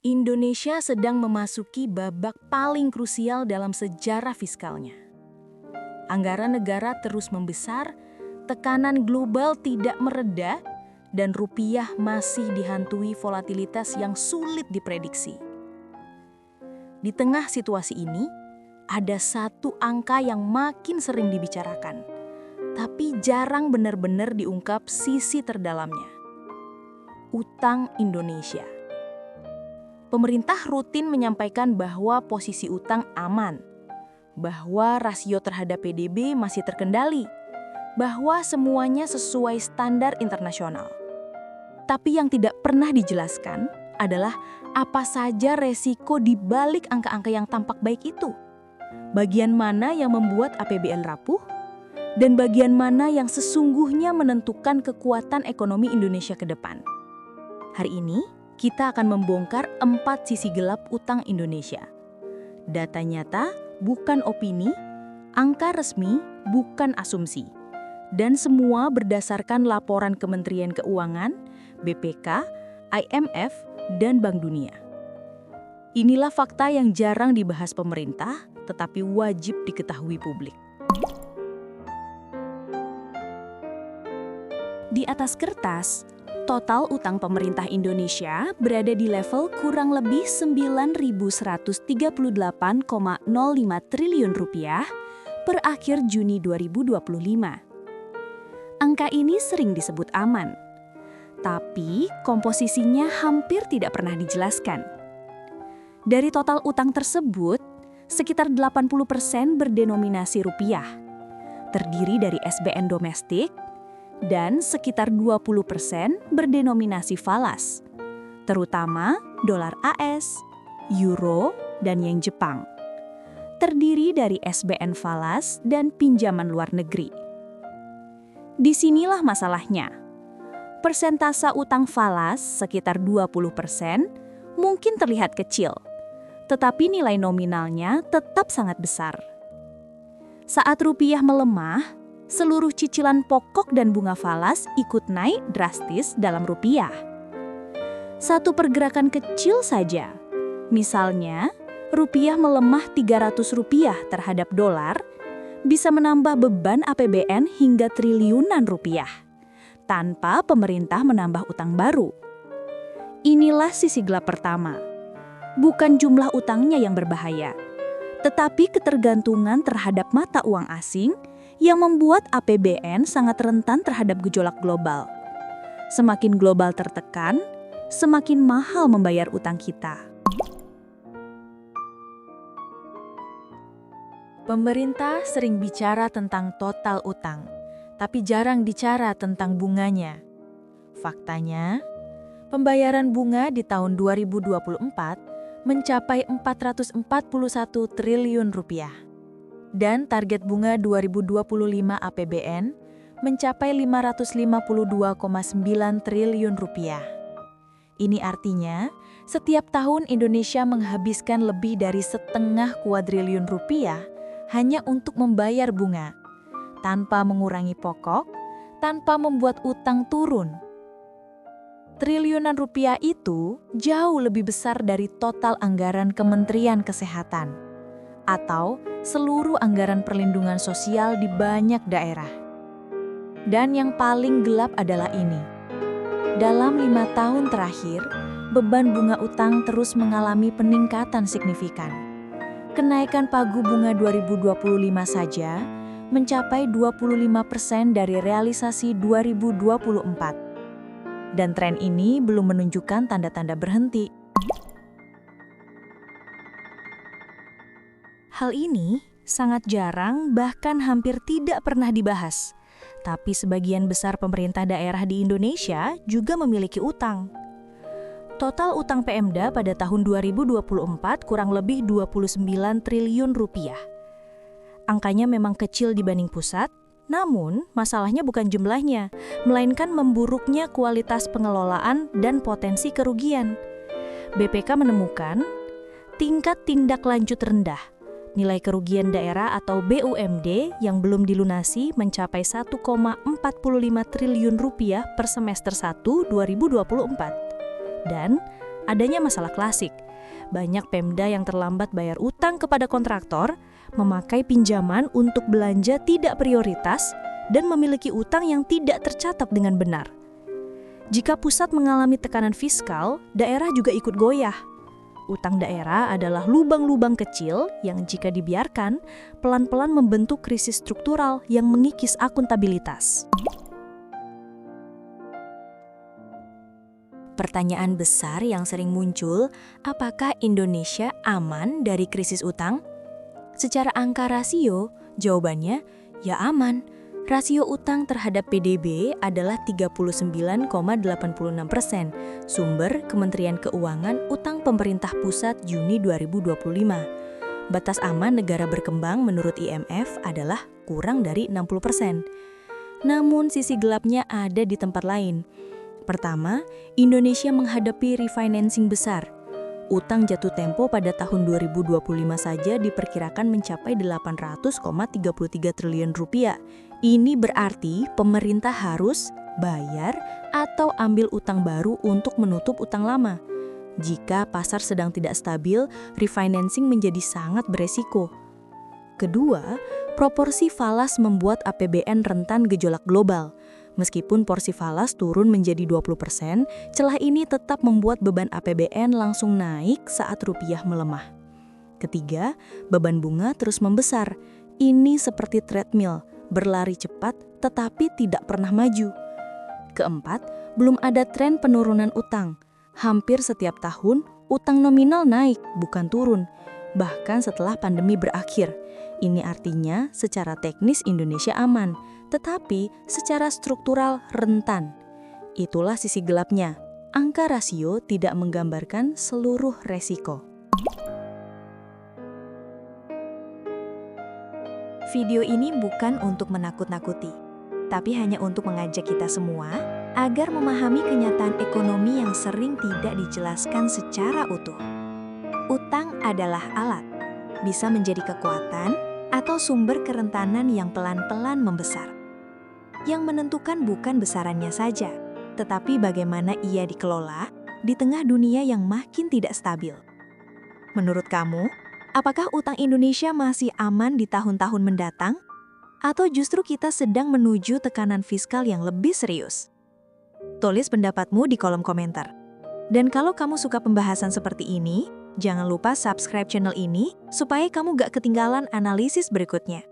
Indonesia sedang memasuki babak paling krusial dalam sejarah fiskalnya. Anggaran negara terus membesar, tekanan global tidak mereda, dan rupiah masih dihantui volatilitas yang sulit diprediksi. Di tengah situasi ini, ada satu angka yang makin sering dibicarakan, tapi jarang benar-benar diungkap sisi terdalamnya. Utang Indonesia. Pemerintah rutin menyampaikan bahwa posisi utang aman, bahwa rasio terhadap PDB masih terkendali, bahwa semuanya sesuai standar internasional. Tapi yang tidak pernah dijelaskan adalah apa saja resiko di balik angka-angka yang tampak baik itu. Bagian mana yang membuat APBN rapuh, dan bagian mana yang sesungguhnya menentukan kekuatan ekonomi Indonesia ke depan. Hari ini, kita akan membongkar 4 sisi gelap utang Indonesia. Data nyata, bukan opini, angka resmi, bukan asumsi. Dan semua berdasarkan laporan Kementerian Keuangan, BPK, IMF, dan Bank Dunia. Inilah fakta yang jarang dibahas pemerintah, tetapi wajib diketahui publik. Di atas kertas, total utang pemerintah Indonesia berada di level kurang lebih 9.138,05 triliun rupiah per akhir Juni 2025. Angka ini sering disebut aman, tapi komposisinya hampir tidak pernah dijelaskan. Dari total utang tersebut, sekitar 80% berdenominasi rupiah, terdiri dari SBN domestik, dan sekitar 20% berdenominasi falas, terutama dolar AS, euro, dan yen Jepang. Terdiri dari SBN falas dan pinjaman luar negeri. Disinilah masalahnya. Persentase utang falas sekitar 20% mungkin terlihat kecil, tetapi nilai nominalnya tetap sangat besar. Saat rupiah melemah, seluruh cicilan pokok dan bunga falas ikut naik drastis dalam rupiah. Satu pergerakan kecil saja, misalnya rupiah melemah Rp300 terhadap dolar, bisa menambah beban APBN hingga triliunan rupiah, tanpa pemerintah menambah utang baru. Inilah sisi gelap pertama. Bukan jumlah utangnya yang berbahaya, tetapi ketergantungan terhadap mata uang asing yang membuat APBN sangat rentan terhadap gejolak global. Semakin global tertekan, semakin mahal membayar utang kita. Pemerintah sering bicara tentang total utang, tapi jarang bicara tentang bunganya. Faktanya, pembayaran bunga di tahun 2024 mencapai Rp441 triliun. Dan target bunga 2025 APBN mencapai Rp552,9 triliun. Ini artinya, setiap tahun Indonesia menghabiskan lebih dari setengah kuadriliun rupiah hanya untuk membayar bunga, tanpa mengurangi pokok, tanpa membuat utang turun. Triliunan rupiah itu jauh lebih besar dari total anggaran Kementerian Kesehatan, atau seluruh anggaran perlindungan sosial di banyak daerah. Dan yang paling gelap adalah ini. Dalam 5 tahun terakhir, beban bunga utang terus mengalami peningkatan signifikan. Kenaikan pagu bunga 2025 saja mencapai 25% dari realisasi 2024. Dan tren ini belum menunjukkan tanda-tanda berhenti. Hal ini sangat jarang, bahkan hampir tidak pernah dibahas. Tapi sebagian besar pemerintah daerah di Indonesia juga memiliki utang. Total utang Pemda pada tahun 2024 kurang lebih 29 triliun rupiah. Angkanya memang kecil dibanding pusat, namun masalahnya bukan jumlahnya, melainkan memburuknya kualitas pengelolaan dan potensi kerugian. BPK menemukan tingkat tindak lanjut rendah. Nilai kerugian daerah atau BUMD yang belum dilunasi mencapai 1,45 triliun rupiah per semester 1 2024. Dan adanya masalah klasik. Banyak Pemda yang terlambat bayar utang kepada kontraktor, memakai pinjaman untuk belanja tidak prioritas, dan memiliki utang yang tidak tercatat dengan benar. Jika pusat mengalami tekanan fiskal, daerah juga ikut goyah. Utang daerah adalah lubang-lubang kecil yang jika dibiarkan, pelan-pelan membentuk krisis struktural yang mengikis akuntabilitas. Pertanyaan besar yang sering muncul, apakah Indonesia aman dari krisis utang? Secara angka rasio, jawabannya ya aman. Rasio utang terhadap PDB adalah 39,86%. Sumber Kementerian Keuangan Utang Pemerintah Pusat Juni 2025. Batas aman negara berkembang menurut IMF adalah kurang dari 60%. Namun sisi gelapnya ada di tempat lain. Pertama, Indonesia menghadapi refinancing besar. Utang jatuh tempo pada tahun 2025 saja diperkirakan mencapai 800,33 triliun rupiah. Ini berarti pemerintah harus bayar atau ambil utang baru untuk menutup utang lama. Jika pasar sedang tidak stabil, refinancing menjadi sangat beresiko. Kedua, proporsi falas membuat APBN rentan gejolak global. Meskipun porsi falas turun menjadi 20%, celah ini tetap membuat beban APBN langsung naik saat rupiah melemah. Ketiga, beban bunga terus membesar. Ini seperti treadmill, berlari cepat tetapi tidak pernah maju. Keempat, belum ada tren penurunan utang. Hampir setiap tahun, utang nominal naik, bukan turun. Bahkan setelah pandemi berakhir. Ini artinya secara teknis Indonesia aman, tetapi secara struktural rentan. Itulah sisi gelapnya. Angka rasio tidak menggambarkan seluruh resiko. Video ini bukan untuk menakut-nakuti, tapi hanya untuk mengajak kita semua agar memahami kenyataan ekonomi yang sering tidak dijelaskan secara utuh. Utang adalah alat, bisa menjadi kekuatan atau sumber kerentanan yang pelan-pelan membesar. Yang menentukan bukan besarannya saja, tetapi bagaimana ia dikelola di tengah dunia yang makin tidak stabil. Menurut kamu, apakah utang Indonesia masih aman di tahun-tahun mendatang? Atau justru kita sedang menuju tekanan fiskal yang lebih serius? Tulis pendapatmu di kolom komentar. Dan kalau kamu suka pembahasan seperti ini, jangan lupa subscribe channel ini supaya kamu gak ketinggalan analisis berikutnya.